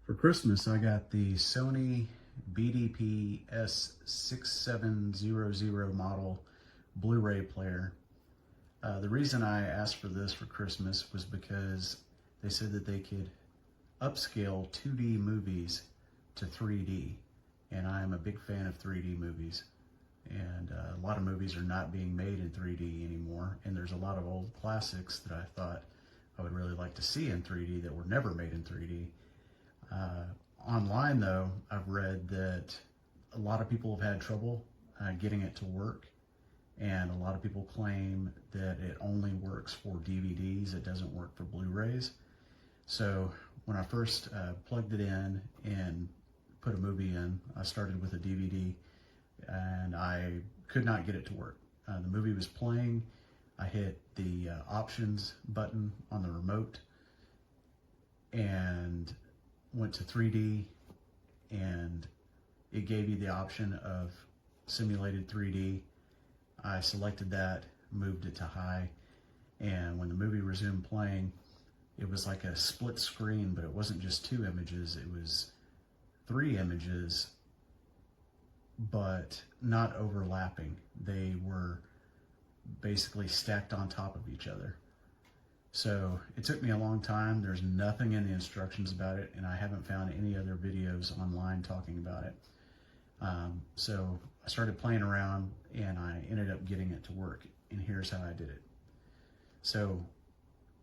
For Christmas, I got the Sony BDPS6700 model Blu-ray player. The reason I asked for this for Christmas was because they said that they could upscale 2D movies to 3D, and I am a big fan of 3D movies. And a lot of movies are not being made in 3D anymore, and there's a lot of old classics that I thought I would really like to see in 3D that were never made in 3D. Online, though, I've read that a lot of people have had trouble getting it to work, and a lot of people claim that it only works for DVDs, it doesn't work for Blu-rays. So when I first plugged it in and put a movie in, I started with a DVD, and I could not get it to work. The movie was playing, I hit the options button on the remote, and went to 3D, and it gave you the option of simulated 3D. I selected that, moved it to high, and when the movie resumed playing, it was like a split screen, but it wasn't just 2 images, it was 3 images, but not overlapping. They were basically stacked on top of each other. So it took me a long time. There's nothing in the instructions about it, and I haven't found any other videos online talking about it. So I started playing around, and I ended up getting it to work, and here's how I did it. So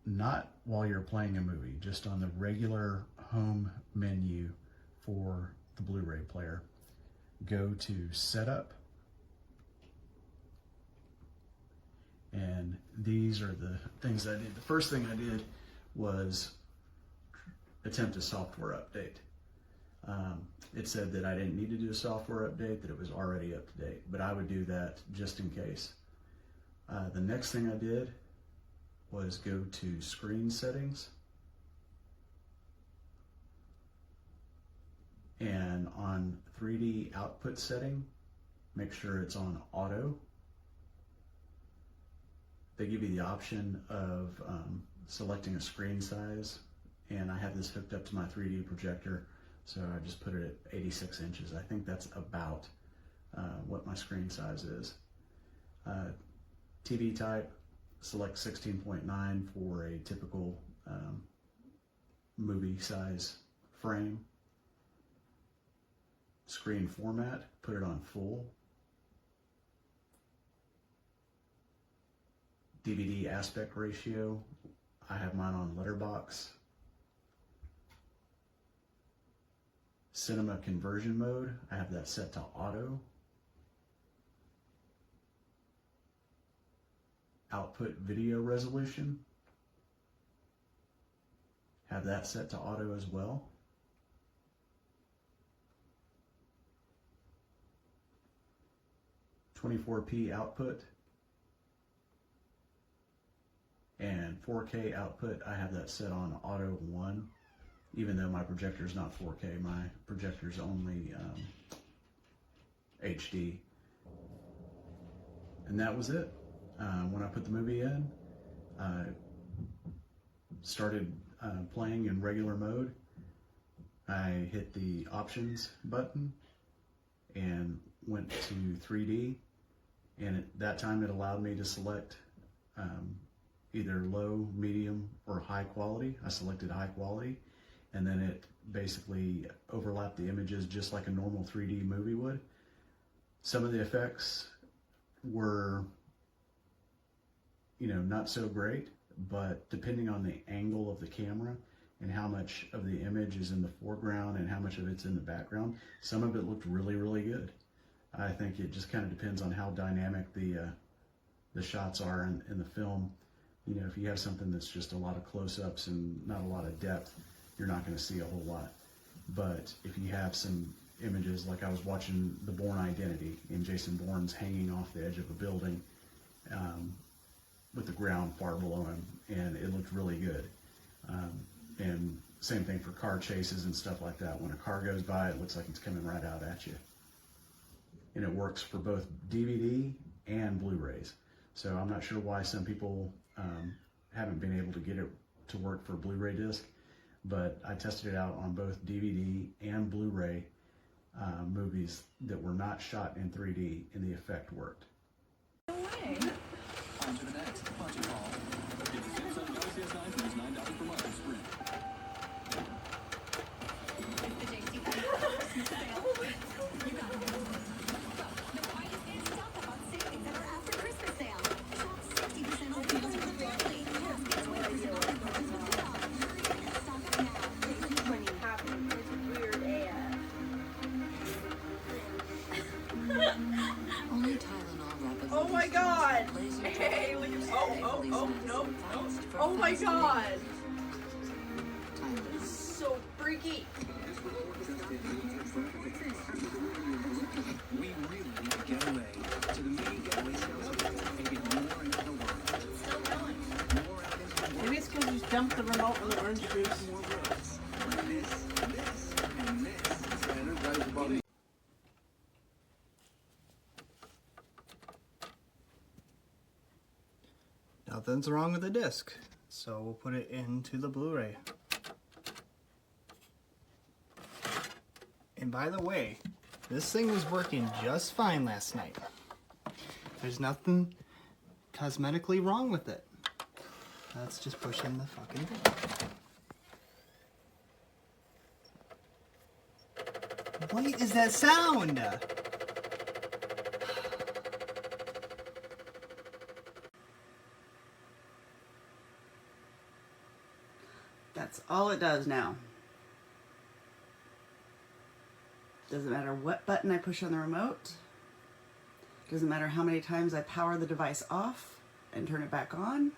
not while you're playing a movie, just on the regular home menu for the Blu-ray player. Go to Setup, and these are the things I did. The first thing I did was attempt a software update. It said that I didn't need to do a software update, that it was already up to date, but I would do that just in case. The next thing I did was go to Screen Settings, and on 3D Output Setting, make sure it's on Auto. They give you the option of selecting a screen size, and I have this hooked up to my 3D projector, so I just put it at 86 inches. I think that's about what my screen size is. TV type, select 16.9 for a typical movie size frame. Screen format, put it on full. DVD aspect ratio, I have mine on letterbox. Cinema conversion mode, I have that set to auto. Output video resolution, have that set to auto as well. .24p output, and 4K output, I have that set on auto 1, even though my projector is not 4K, my projector is only HD. And that was it. When I put the movie in, I started playing in regular mode. I hit the options button and went to 3D, and at that time it allowed me to select either low, medium, or high quality. I selected high quality, and then it basically overlapped the images just like a normal 3D movie would. Some of the effects were, not so great, but depending on the angle of the camera and how much of the image is in the foreground and how much of it's in the background, some of it looked really, really good. I think it just kind of depends on how dynamic the shots are in the film. If you have something that's just a lot of close-ups and not a lot of depth, you're not going to see a whole lot. But if you have some images, like I was watching The Bourne Identity, and Jason Bourne's hanging off the edge of a building with the ground far below him, and it looked really good. And same thing for car chases and stuff like that. When a car goes by, it looks like it's coming right out at you. And it works for both DVD and Blu-rays. So I'm not sure why some people haven't been able to get it to work for a Blu-ray disc. but I tested it out on both DVD and Blu-ray movies that were not shot in 3D, and the effect worked. No way. On to the next budget haul. Get the Samsung Galaxy S9 for just $9 per month for spring. Oh my god! Hey, look at no. Oh my god! This is so freaky. We really need to get away to the mini getaway sales and get more into the world. Still going. More out into the world. Maybe it's because you dumped the remote in the orange juice. More roads. Like this, and this. Nothing's wrong with the disc, so we'll put it into the Blu-ray. And by the way, this thing was working just fine last night. There's nothing cosmetically wrong with it. Let's just push in the fucking thing. What is that sound? That's all it does now. Doesn't matter what button I push on the remote. Doesn't matter how many times I power the device off and turn it back on.